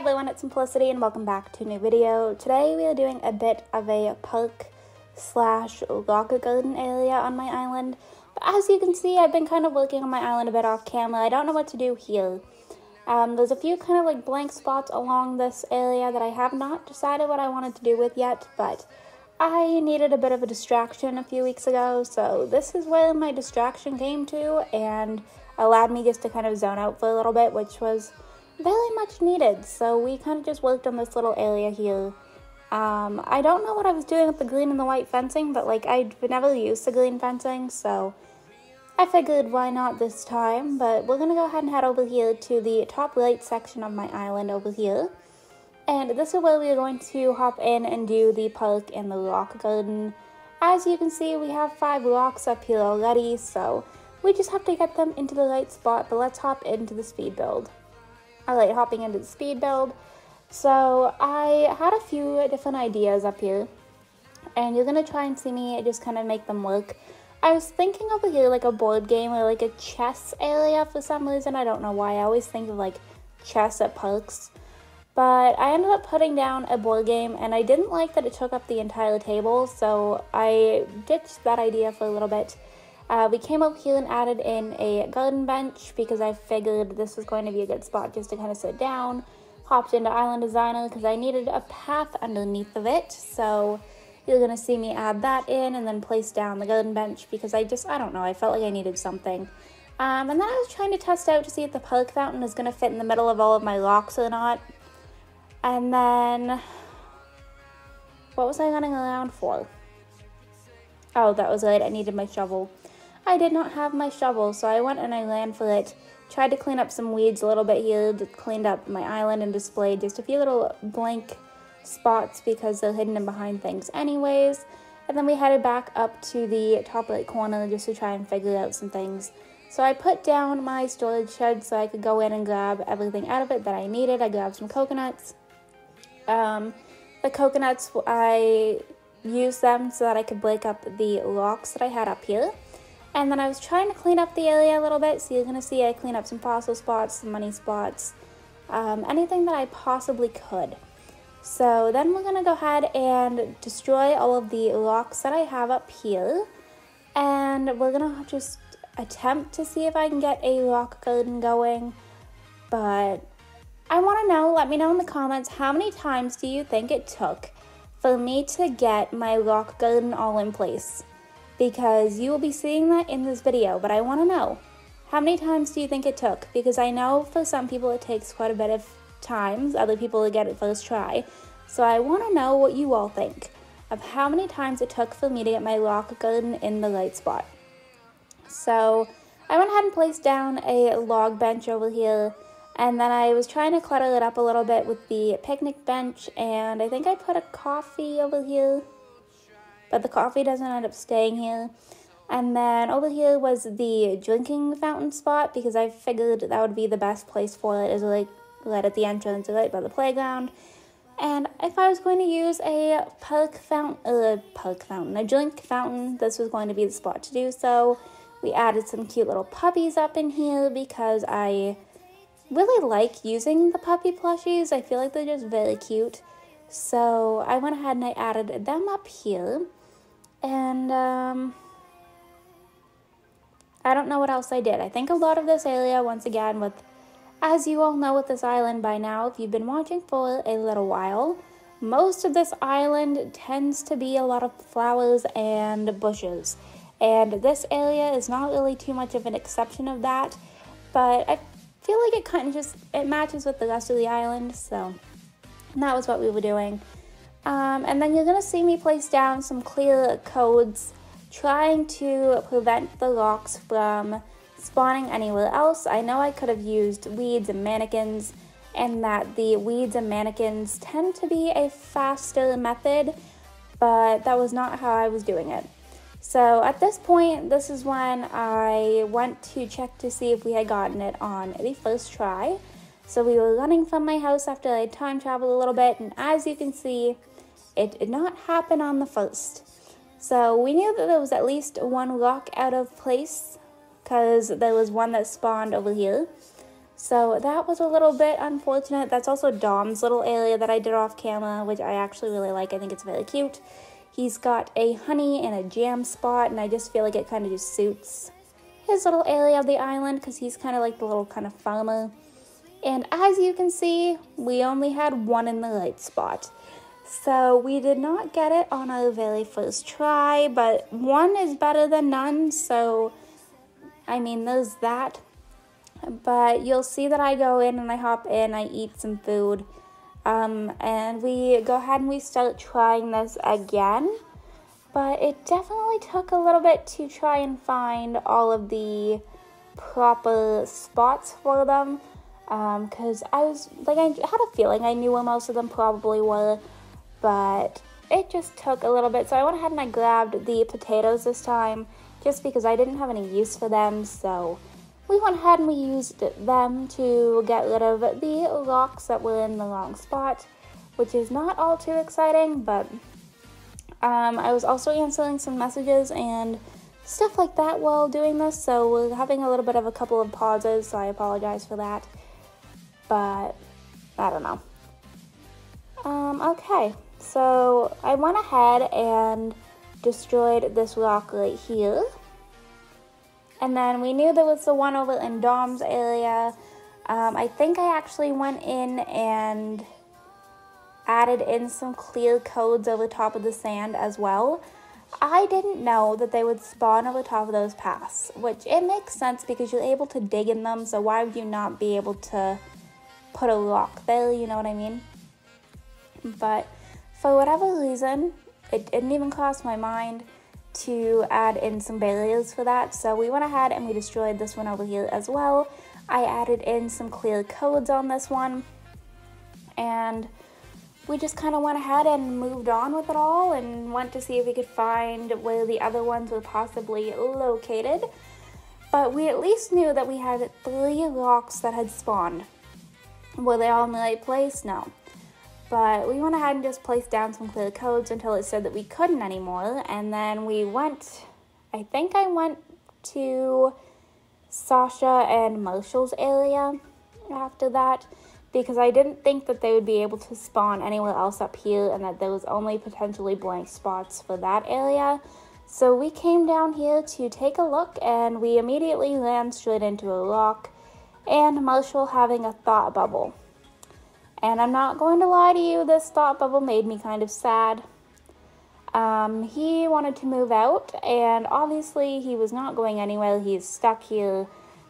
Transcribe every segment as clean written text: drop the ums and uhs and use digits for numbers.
everyone, it's Simplicity and welcome back to a new video. Today we are doing a bit of a park slash rock garden area on my island. But as you can see, I've been kind of working on my island a bit off camera. I don't know what to do here. There's a few kind of like blank spots along this area that I have not decided what I wanted to do with yet, but I needed a bit of a distraction a few weeks ago, so this is where my distraction came to and allowed me just to kind of zone out for a little bit, which was very much needed. So we kind of just worked on this little area here. I don't know what I was doing with the green and the white fencing, but like I've never used the green fencing, so I figured why not this time. But we're gonna go ahead and head over here to the top right section of my island over here. And this is where we are going to hop in and do the park and the rock garden. As you can see, we have 5 rocks up here already, so we just have to get them into the right spot. But let's hop into the speed build. Alright, hopping into the speed build. So I had a few different ideas up here, and you're going to try and see me just kind of make them work. I was thinking over here like a board game or like a chess area for some reason. I don't know why. I always think of like chess at parks. But I ended up putting down a board game, and I didn't like that it took up the entire table, so I ditched that idea for a little bit. We came up here and added in a garden bench because I figured this was going to be a good spot just to kind of sit down. Hopped into Island Designer because I needed a path underneath of it, so you're going to see me add that in and then place down the garden bench because I don't know, I felt like I needed something. And then I was trying to test out to see if the park fountain is going to fit in the middle of all of my rocks or not. And then, what was I running around for? Oh, that was right, I needed my shovel. I did not have my shovel, so I went and I ran for it. Tried to clean up some weeds a little bit here, cleaned up my island and displayed just a few little blank spots because they're hidden in behind things anyways. And then we headed back up to the top right corner just to try and figure out some things. So I put down my storage shed so I could go in and grab everything out of it that I needed. I grabbed some coconuts. The coconuts, I used them so that I could break up the rocks that I had up here. And then I was trying to clean up the area a little bit, so you're going to see I clean up some fossil spots, some money spots, anything that I possibly could. So then we're going to go ahead and destroy all of the rocks that I have up here. And we're going to just attempt to see if I can get a rock garden going. But I want to know, let me know in the comments, how many times do you think it took for me to get my rock garden all in place? Because you will be seeing that in this video, but I want to know, how many times do you think it took? Because I know for some people it takes quite a bit of times, other people get it first try. So I want to know what you all think of how many times it took for me to get my rock garden in the right spot. So I went ahead and placed down a log bench over here, and then I was trying to clutter it up a little bit with the picnic bench, and I think I put a coffee over here. But the coffee doesn't end up staying here. And then over here was the drinking fountain spot because I figured that would be the best place for it, is like right at the entrance, right by the playground. And if I was going to use a drink fountain, this was going to be the spot to do so. We added some cute little puppies up in here because I really like using the puppy plushies. I feel like they're just very cute. So I went ahead and I added them up here. And I don't know what else I did. I think a lot of this area, once again, with, as you all know with this island by now, if you've been watching for a little while, most of this island tends to be a lot of flowers and bushes. And this area is not really too much of an exception of that, but I feel like it kind of just, it matches with the rest of the island, so that was what we were doing. And then you're going to see me place down some clear codes trying to prevent the rocks from spawning anywhere else. I know I could have used weeds and mannequins, and that the weeds and mannequins tend to be a faster method, but that was not how I was doing it. So at this point, this is when I went to check to see if we had gotten it on the first try. So we were running from my house after I time traveled a little bit, and as you can see, it did not happen on the first. So we knew that there was at least one rock out of place because there was one that spawned over here. So that was a little bit unfortunate. That's also Dom's little area that I did off camera, which I actually really like. I think it's very cute. He's got a honey and a jam spot, and I just feel like it kind of just suits his little area of the island because he's kind of like the little kind of farmer. And as you can see, we only had one in the right spot. So we did not get it on our very first try, but one is better than none. So, I mean, there's that. But you'll see that I go in and I hop in, I eat some food, and we go ahead and we start trying this again. But it definitely took a little bit to try and find all of the proper spots for them, because I was, like, I had a feeling I knew where most of them probably were, but it just took a little bit. So I went ahead and I grabbed the potatoes this time, just because I didn't have any use for them, so we went ahead and we used them to get rid of the rocks that were in the wrong spot, which is not all too exciting, but I was also answering some messages and stuff like that while doing this, so we're having a little bit of a couple of pauses, so I apologize for that, but I don't know. Okay, so I went ahead and destroyed this rock right here. And then we knew there was the one over in Dom's area. I think I actually went in and added in some clear codes over top of the sand as well. I didn't know that they would spawn over top of those paths, which it makes sense because you're able to dig in them, so why would you not be able to put a rock there, you know what I mean? But for whatever reason, it didn't even cross my mind to add in some barriers for that, so we went ahead and we destroyed this one over here as well. I added in some clear codes on this one, and we just kind of went ahead and moved on with it all and went to see if we could find where the other ones were possibly located. But we at least knew that we had 3 rocks that had spawned. Were they all in the right place? No. But we went ahead and just placed down some clear codes until it said that we couldn't anymore. And then we went, I think I went to Sasha and Marshall's area after that, because I didn't think that they would be able to spawn anywhere else up here and that there was only potentially blank spots for that area. So we came down here to take a look, and we immediately ran straight into a rock and Marshall having a thought bubble. And I'm not going to lie to you, this thought bubble made me kind of sad. He wanted to move out, and obviously he was not going anywhere. He's stuck here.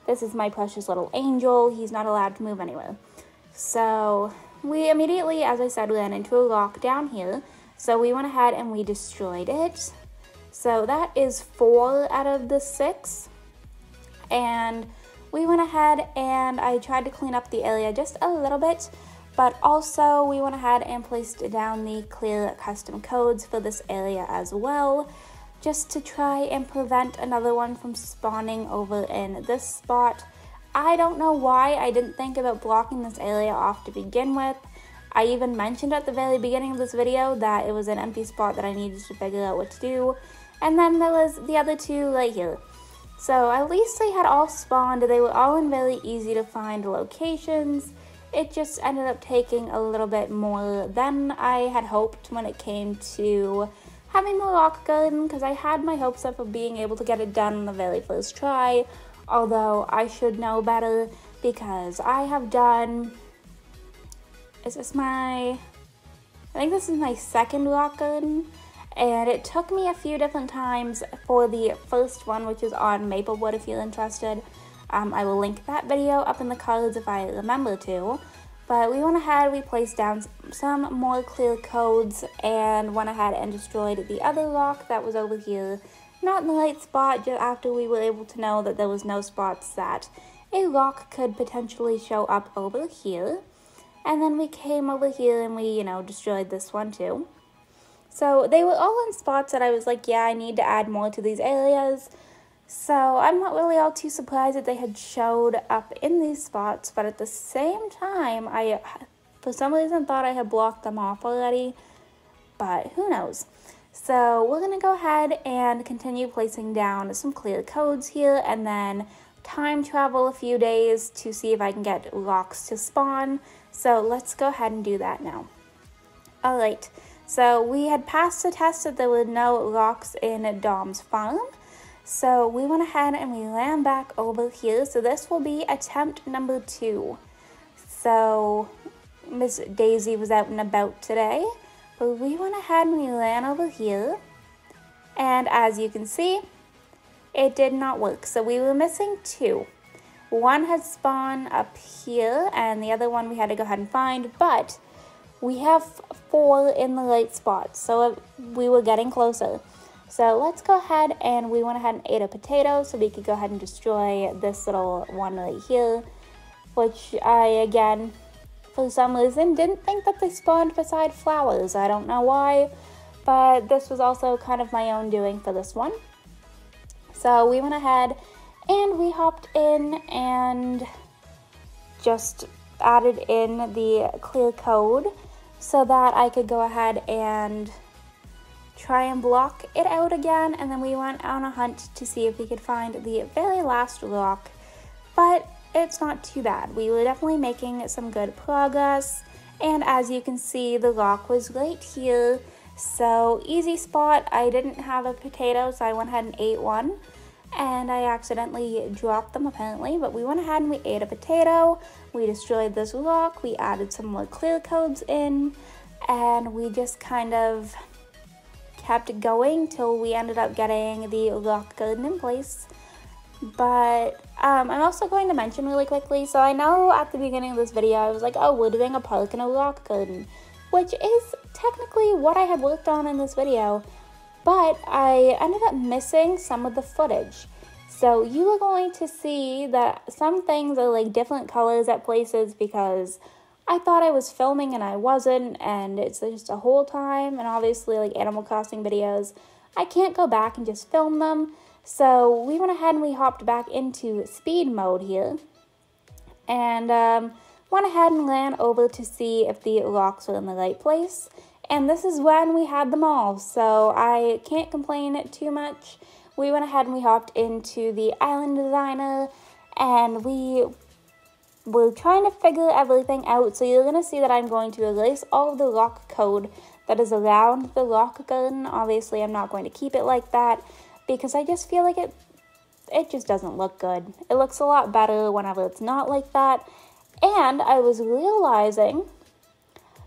This is my precious little angel. He's not allowed to move anywhere. So we immediately, as I said, ran into a rock down here. So we went ahead and we destroyed it. So that is 4 out of the 6. And we went ahead and I tried to clean up the area just a little bit. But also we went ahead and placed down the clear custom codes for this area as well, just to try and prevent another one from spawning over in this spot. I don't know why I didn't think about blocking this area off to begin with. I even mentioned at the very beginning of this video that it was an empty spot that I needed to figure out what to do. And then there was the other 2 right here. So at least they had all spawned. They were all in very easy to find locations. It just ended up taking a little bit more than I had hoped when it came to having the rock garden, because I had my hopes up of being able to get it done on the very first try, although I should know better because I have done, I think this is my 2nd rock garden, and it took me a few different times for the first one, which is on Maplewood if you're interested. I will link that video up in the cards if I remember to. But we went ahead, we placed down some more clear codes and went ahead and destroyed the other rock that was over here. Not in the right spot, just after we were able to know that there was no spots that a rock could potentially show up over here. And then we came over here and we, destroyed this one too. So they were all in spots that I was like, yeah, I need to add more to these areas. So I'm not really all too surprised that they had showed up in these spots, but at the same time, I, for some reason, thought I had blocked them off already, but who knows. So we're going to go ahead and continue placing down some clear codes here, and then time travel a few days to see if I can get locks to spawn. So let's go ahead and do that now. Alright, so we had passed the test that there were no locks in Dom's farm. So we went ahead and we ran back over here. So this will be attempt number 2. So Miss Daisy was out and about today. But we went ahead and we ran over here. And as you can see, it did not work. So we were missing 2. One had spawned up here and the other one we had to go ahead and find. But we have 4 in the right spot. So we were getting closer. So let's go ahead and we went ahead and ate a potato so we could go ahead and destroy this little one right here, which I, again, for some reason, didn't think that they spawned beside flowers. I don't know why, but this was also kind of my own doing for this one. So we went ahead and we hopped in and just added in the clear code so that I could go ahead and try and block it out again, and then we went on a hunt to see if we could find the very last lock, but it's not too bad. We were definitely making some good progress, and as you can see, the lock was right here, so easy spot. I didn't have a potato, so I went ahead and ate one, and I accidentally dropped them apparently, but we went ahead and we ate a potato, we destroyed this lock, we added some more clear codes in, and we just kind of kept going till we ended up getting the lock garden in place. But I'm also going to mention really quickly, so I know at the beginning of this video I was like, oh, we're doing a park and a lock garden, which is technically what I had worked on in this video, but I ended up missing some of the footage. So you are going to see that some things are like different colors at places because I thought I was filming and I wasn't, and it's just a whole time, and obviously like Animal Crossing videos, I can't go back and just film them. So we went ahead and we hopped back into speed mode here, and went ahead and ran over to see if the locks were in the right place, and this is when we had them all, so I can't complain too much. We went ahead and we hopped into the island designer, and we're trying to figure everything out, so you're going to see that I'm going to erase all of the lock code that is around the lock garden. Obviously, I'm not going to keep it like that, because I just feel like it just doesn't look good. It looks a lot better whenever it's not like that, and I was realizing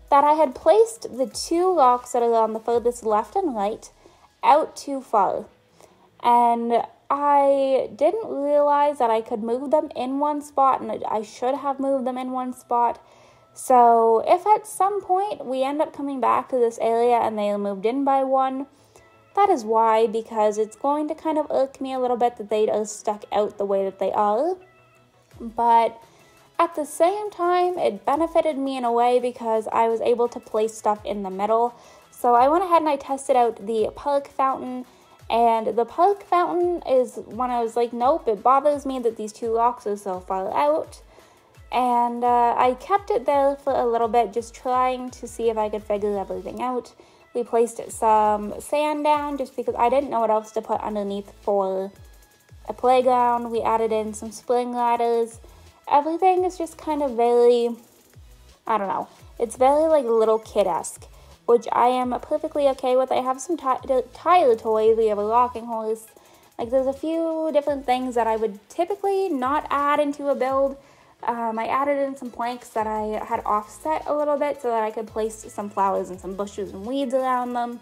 that I had placed the 2 locks that are on the furthest left and right out too far, and I didn't realize that I could move them in one spot, and I should have moved them in one spot. So if at some point we end up coming back to this area and they are moved in by one, that is why, because it's going to kind of irk me a little bit that they are stuck out the way that they are. But at the same time, it benefited me in a way because I was able to place stuff in the middle. So I went ahead and I tested out the park fountain. And the park fountain is when I was like, nope, it bothers me that these 2 locks are so far out. And I kept it there for a little bit, just trying to see if I could figure everything out. We placed some sand down just because I didn't know what else to put underneath for a playground. We added in some spring ladders. Everything is just kind of very, I don't know, it's very like little kid-esque, which I am perfectly okay with. I have some tire toys. We have a rocking horse. Like, there's a few different things that I would typically not add into a build. I added in some planks that I had offset a little bit so that I could place some flowers and some bushes and weeds around them.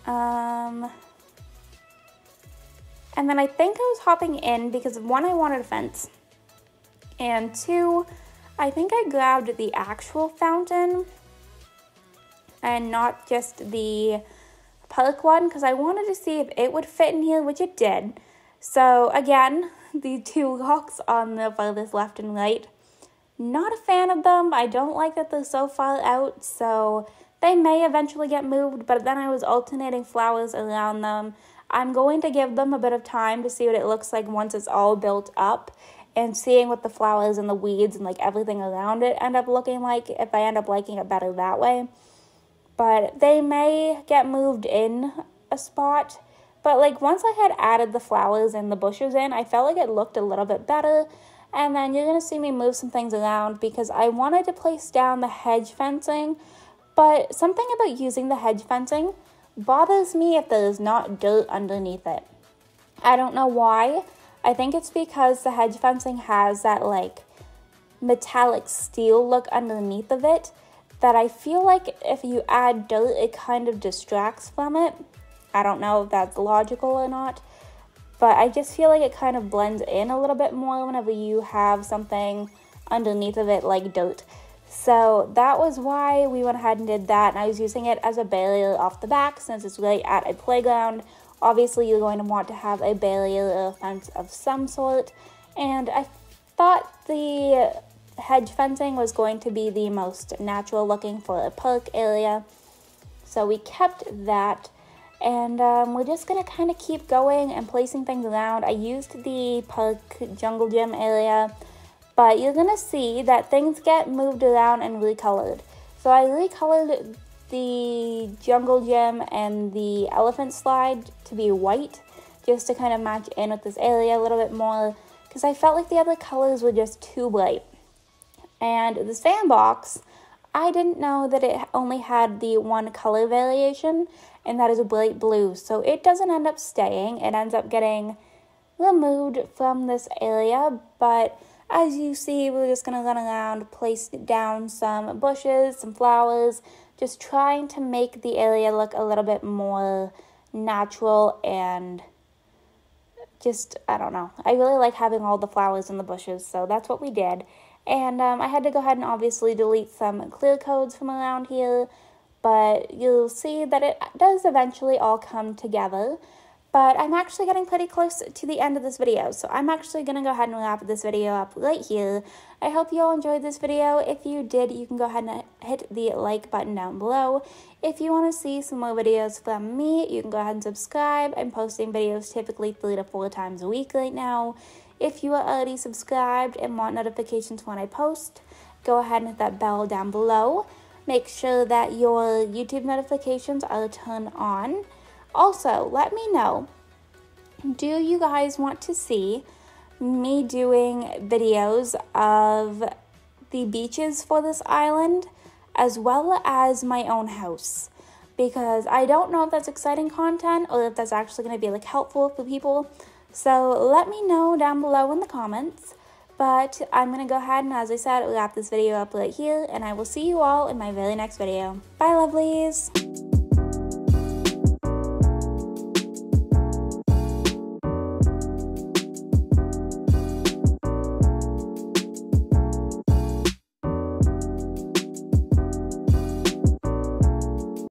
And then I think I was hopping in because 1, I wanted a fence, and 2, I think I grabbed the actual fountain and not just the park one, because I wanted to see if it would fit in here, which it did. So again, the 2 locks on the farthest left and right, not a fan of them. I don't like that they're so far out, so they may eventually get moved, but then I was alternating flowers around them. I'm going to give them a bit of time to see what it looks like once it's all built up, and seeing what the flowers and the weeds and like everything around it end up looking like, if I end up liking it better that way. But they may get moved in a spot, But like once I had added the flowers and the bushes in, I felt like it looked a little bit better. And then you're going to see me move some things around because I wanted to place down the hedge fencing. But something about using the hedge fencing bothers me if there is not dirt underneath it. I don't know why. I think it's because the hedge fencing has that like metallic steel look underneath of it that I feel like if you add dirt, it kind of distracts from it. I don't know if that's logical or not, but I just feel like it kind of blends in a little bit more whenever you have something underneath of it like dirt. So that was why we went ahead and did that, and I was using it as a barrier off the back since it's right at a playground. Obviously, you're going to want to have a barrier or a fence of some sort, and I thought the hedge fencing was going to be the most natural looking for a park area, so we kept that. And we're just going to kind of keep going and placing things around. I used the park jungle gym area, but you're going to see that things get moved around and recolored. So I recolored the jungle gym and the elephant slide to be white, just to kind of match in with this area a little bit more, because I felt like the other colors were just too bright. And the sandbox, I didn't know that it only had the one color variation, and that is a bright blue. So it doesn't end up staying. It ends up getting removed from this area. But as you see, we're just going to run around, place down some bushes, some flowers, just trying to make the area look a little bit more natural and just, I don't know. I really like having all the flowers in the bushes, so that's what we did. And I had to go ahead and obviously delete some clear codes from around here, but you'll see that it does eventually all come together. But I'm actually getting pretty close to the end of this video, so I'm actually going to go ahead and wrap this video up right here. I hope you all enjoyed this video. If you did, you can go ahead and hit the like button down below. If you want to see some more videos from me, you can go ahead and subscribe. I'm posting videos typically 3 to 4 times a week right now. If you are already subscribed and want notifications when I post, go ahead and hit that bell down below. Make sure that your YouTube notifications are turned on. Also, let me know, do you guys want to see me doing videos of the beaches for this island as well as my own house? Because I don't know if that's exciting content or if that's actually going to be like helpful for people. So let me know down below in the comments. But I'm going to go ahead and, as I said, wrap this video up right here, and I will see you all in my very next video. Bye, lovelies!